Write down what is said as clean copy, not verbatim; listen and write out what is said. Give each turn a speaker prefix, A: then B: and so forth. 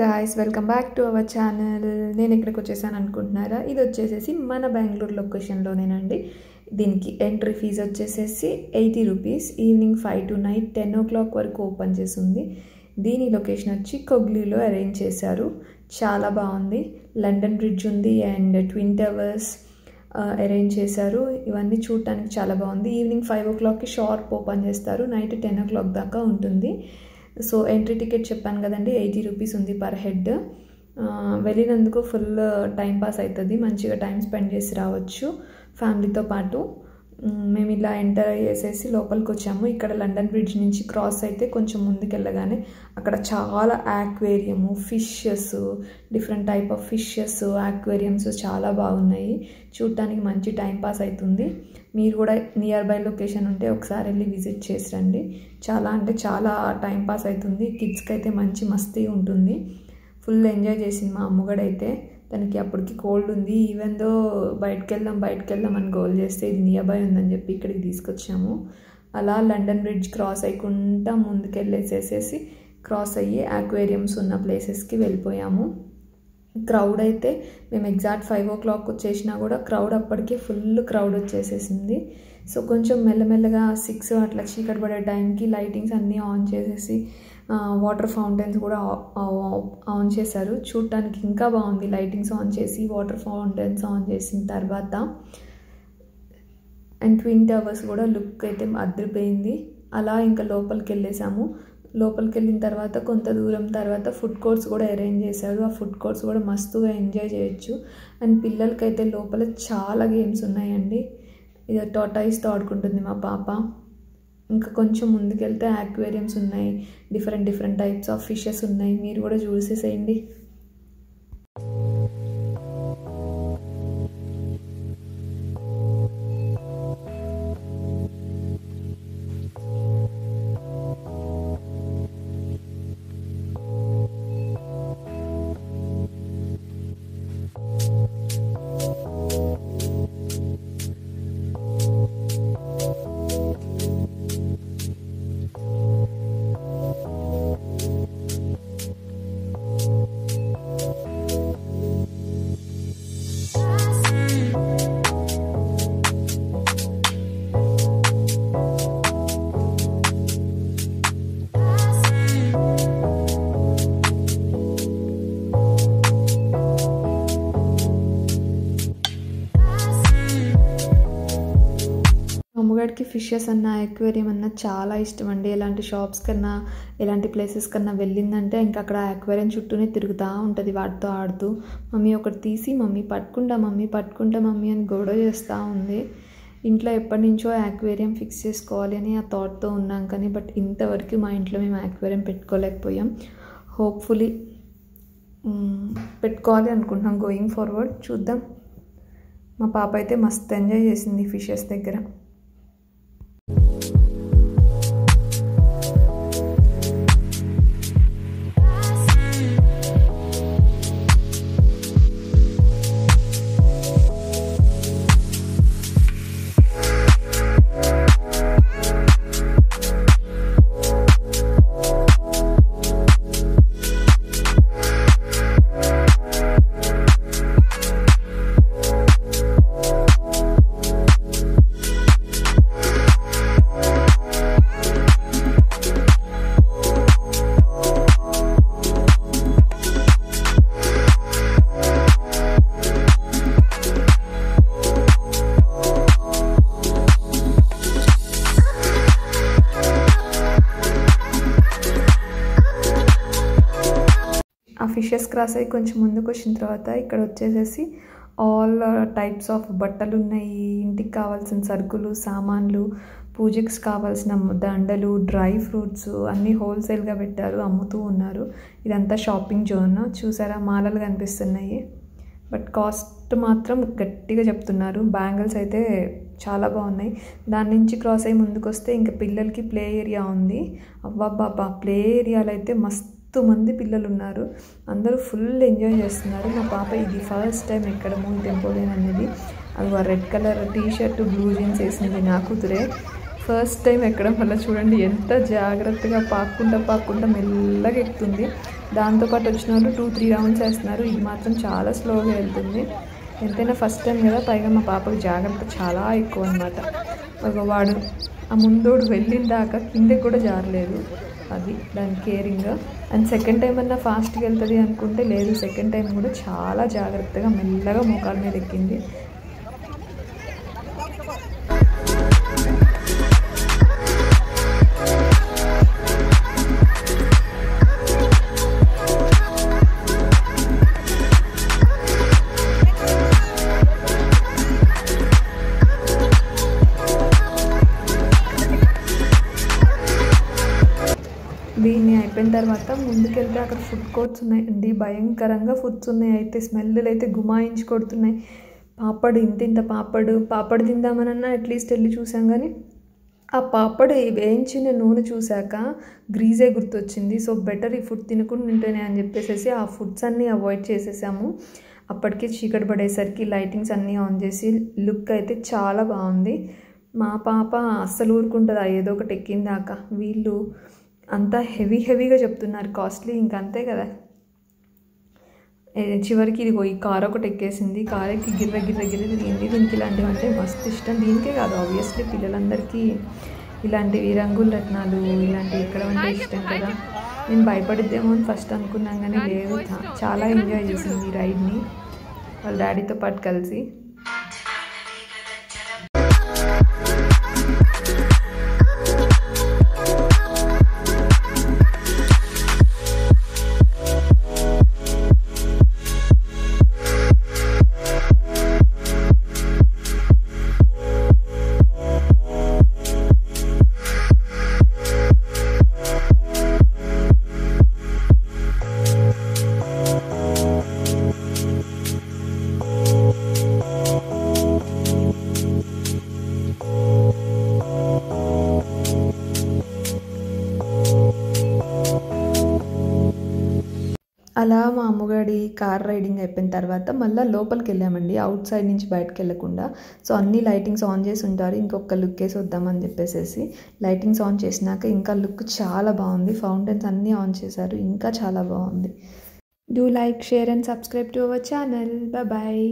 A: Guys welcome back to our channel. నేను ఇక్కడికి వచ్చేసాను అనుకుంటున్నారా? ఇది వచ్చేసేసి మన బెంగళూరు లొకేషన్లోనేనండి. దీనికి ఎంట్రీ ఫీజు వచ్చేసేసి 80 rupees. Evening 5 to night 10 o'clock వరకు ఓపెన్ చేసి ఉంది. దీని లొకేషన్ వచ్చి కొగ్లీలో అరేంజ్ చేశారు. చాలా బాగుంది. లండన్ బ్రిడ్జ్ ఉంది అండ్ ట్విన్ టవర్స్ అరేంజ్ చేశారు. ఇవన్నీ చూడటానికి చాలా బాగుంది. ఈవినింగ్ 5 o'clockకి షార్ప్ ఓపెన్ చేస్తారు. నైట్ 10 o'clock దాకా ఉంటుంది. సో ఎంట్రీ టికెట్ చెప్పాను కదండి, 80 రూపీస్ ఉంది పర్ హెడ్. వెళ్ళినందుకు ఫుల్ టైం పాస్ అవుతుంది. మంచిగా టైం స్పెండ్ చేసి రావచ్చు ఫ్యామిలీతో పాటు. మేము ఇలా ఎంటర్ అయ్యేసేసి లోపలికి వచ్చాము. ఇక్కడ లండన్ బ్రిడ్జ్ నుంచి క్రాస్ అయితే కొంచెం ముందుకు వెళ్ళగానే అక్కడ చాలా aquarium, fishes, different type of fishes, aquariums చాలా బాగున్నాయి. చూడటానికి మంచి టైం పాస్ అవుతుంది. మీరు కూడా నియర్ బై లొకేషన్ ఉంటే ఒకసారి వెళ్ళి విజిట్ చేసి రండి. చాలా అంటే చాలా టైం పాస్ అవుతుంది. కిడ్స్కి అయితే మంచి మస్తీ ఉంటుంది. ఫుల్ ఎంజాయ్ చేసింది మా అమ్మగడైతే. తనకి అప్పటికి కోల్డ్ ఉంది. ఈవెన్ దో బయటకు వెళ్దాం అని గోల్ చేస్తే ఇది నియర్ బై ఉందని చెప్పి ఇక్కడికి తీసుకొచ్చాము. అలా లండన్ బ్రిడ్జ్ క్రాస్ అయ్యకుండా ముందుకెళ్ళేసేసి క్రాస్ అయ్యి యాక్వేరియమ్స్ ఉన్న ప్లేసెస్కి వెళ్ళిపోయాము. క్రౌడ్ అయితే మేము ఎగ్జాక్ట్ 5 o'clock వచ్చేసినా కూడా క్రౌడ్ అప్పటికే ఫుల్ క్రౌడ్ వచ్చేసేసింది. సో కొంచెం మెల్లమెల్లగా 6 అట్లా చీకటి పడే టైంకి లైటింగ్స్ అన్నీ ఆన్ చేసేసి వాటర్ ఫౌంటైన్స్ కూడా ఆన్ చేశారు. చూడటానికి ఇంకా బాగుంది. లైటింగ్స్ ఆన్ చేసి వాటర్ ఫౌంటైన్స్ ఆన్ చేసిన తర్వాత అండ్ ట్విన్ టవర్స్ కూడా లుక్ అయితే అదిరిపోయింది. అలా ఇంకా లోపలికి వెళ్ళేసాము. లోపలికి వెళ్ళిన తర్వాత కొంత దూరం తర్వాత ఫుడ్ కోర్ట్స్ కూడా అరేంజ్ చేశారు. ఆ ఫుడ్ కోర్ట్స్ కూడా మస్తుగా ఎంజాయ్ చేయొచ్చు. అండ్ పిల్లలకైతే లోపల చాలా గేమ్స్ ఉన్నాయండి. ఇది టాటాయిస్తో ఆడుకుంటుంది మా పాప. ఇంకా కొంచెం ముందుకెళ్తే యాక్వేరియమ్స్ ఉన్నాయి. డిఫరెంట్ టైప్స్ ఆఫ్ ఫిషెస్ ఉన్నాయి. మీరు కూడా చూసేసేయండి. అమ్మగారికి ఫిషెస్ అన్న యాక్వేరియం అన్న చాలా ఇష్టం అండి. ఎలాంటి షాప్స్ కన్నా ఎలాంటి ప్లేసెస్ కన్నా వెళ్ళిందంటే ఇంకా అక్కడ యాక్వేరియం చుట్టూనే తిరుగుతూ ఉంటుంది వాటితో ఆడుతూ. మమ్మీ ఒకటి తీసి మమ్మీ పట్టుకుంటా మమ్మీ అని గొడవ చేస్తూ ఉంది. ఇంట్లో ఎప్పటి నుంచో యాక్వేరియం ఫిక్స్ చేసుకోవాలి అని ఆ థాట్తో ఉన్నాం కానీ బట్ ఇంతవరకు మా ఇంట్లో మేము యాక్వేరియం పెట్టుకోలేకపోయాం. హోప్ఫుల్లీ పెట్టుకోవాలి అనుకుంటున్నాం గోయింగ్ ఫార్వర్డ్. చూద్దాం. మా పాప అయితే మస్తు ఎంజాయ్ చేసింది ఫిషెస్ దగ్గర. ఆ ఫిషెస్ క్రాస్ అయ్యి కొంచెం ముందుకు వచ్చిన తర్వాత ఇక్కడ వచ్చేసేసి ఆల్ టైప్స్ ఆఫ్ బట్టలు ఉన్నాయి. ఇంటికి కావాల్సిన సరుకులు, సామాన్లు, పూజకి కావాల్సిన దండలు, డ్రై ఫ్రూట్స్ అన్నీ హోల్సేల్గా పెట్టారు, అమ్ముతూ ఉన్నారు. ఇదంతా షాపింగ్ జోన్. చూసారా మాలలు కనిపిస్తున్నాయి. బట్ కాస్ట్ మాత్రం గట్టిగా చెప్తున్నారు. బ్యాంగిల్స్ అయితే చాలా బాగున్నాయి. దాని నుంచి క్రాస్ అయ్యి ముందుకు వస్తే ఇంకా పిల్లలకి ప్లే ఏరియా ఉంది. అవ్వబ్బా ప్లే ఏరియాలో అయితే మస్తు మంది పిల్లలు ఉన్నారు. అందరూ ఫుల్ ఎంజాయ్ చేస్తున్నారు. మా పాప ఇది ఫస్ట్ టైం ఎక్కడము టెంపోలియన్ అనేది. అది red colour T shirt, blue jeans వేసింది నా కూతురే. ఫస్ట్ టైం ఎక్కడం వల్ల చూడండి ఎంత జాగ్రత్తగా పాక్కుంటా మెల్లగా ఎక్కుతుంది. దాంతోపాటు వచ్చిన వాళ్ళు 2-3 రౌండ్స్ వేస్తున్నారు. ఇది మాత్రం చాలా స్లోగా వెళ్తుంది. ఎంతైనా ఫస్ట్ టైం కదా, పైగా మా పాపకి జాగ్రత్త చాలా ఎక్కువ అనమాట. వాడు ఆ ముందోడు వెళ్ళిన దాకా కిందకి కూడా జారలేదు. అది దాని కేరింగ్. అండ్ సెకండ్ టైం అన్నా ఫాస్ట్గా వెళ్తుంది అనుకుంటే లేదు, సెకండ్ టైం కూడా చాలా జాగ్రత్తగా మెల్లగా మోకాల మీద ఎక్కింది. దీన్ని అయిపోయిన తర్వాత ముందుకెళ్తే అక్కడ ఫుడ్ కోర్ట్స్ ఉన్నాయండి. భయంకరంగా ఫుడ్స్ ఉన్నాయి. అయితే స్మెల్లు అయితే గుమాయించి కొడుతున్నాయి. పాపడు ఇంత పాపడు తిందామనన్నా అట్లీస్ట్ వెళ్ళి చూసాం, కానీ ఆ పాపడు వేయించిన నూనె చూశాక గ్రీజే గుర్తొచ్చింది. సో బెటర్ ఈ ఫుడ్ తినకుండా ఉంటేనే అని చెప్పేసి ఆ ఫుడ్స్ అన్నీ అవాయిడ్ చేసేసాము. అప్పటికే చీకటి పడేసరికి లైటింగ్స్ అన్నీ ఆన్ చేసి లుక్ అయితే చాలా బాగుంది. మా పాప అస్సలు ఊరుకుంటుందా ఏదో ఒకటి ఎక్కిందాక. వీళ్ళు అంతా హెవీగా చెప్తున్నారు, కాస్ట్లీ, ఇంకంతే కదా. చివరికి ఇదిగో ఈ కార్ ఒకటి ఎక్కేసింది. కార్ ఎక్కి గిర్ర తిరిగింది. దీనికి ఇలాంటివి అంటే మస్తు ఇష్టం. దీనికే కాదు, ఆబ్వియస్లీ పిల్లలందరికీ ఇలాంటివి రంగుల రత్నాలు ఇలాంటివి ఎక్కడం అంటే ఇష్టం కదా. నేను భయపడిద్దేమో అని ఫస్ట్ అనుకున్నాం, కానీ లేదు, చాలా ఎంజాయ్ చేసింది ఈ రైడ్ని వాళ్ళ డాడీతో పాటు కలిసి. అలా మా అమ్మగాడి కార్ రైడింగ్ అయిపోయిన తర్వాత మళ్ళీ లోపలికి వెళ్ళామండి, అవుట్ సైడ్ నుంచి బయటకు వెళ్ళకుండా. సో అన్ని లైటింగ్స్ ఆన్ చేసి ఉంటారు, ఇంకొక లుక్ వేసి వద్దామని చెప్పేసి లైటింగ్స్ ఆన్ చేసినాక ఇంకా లుక్ చాలా బాగుంది. ఫౌంటైన్స్ అన్నీ ఆన్ చేశారు, ఇంకా చాలా బాగుంది. Do like, share and subscribe to our channel. Bye.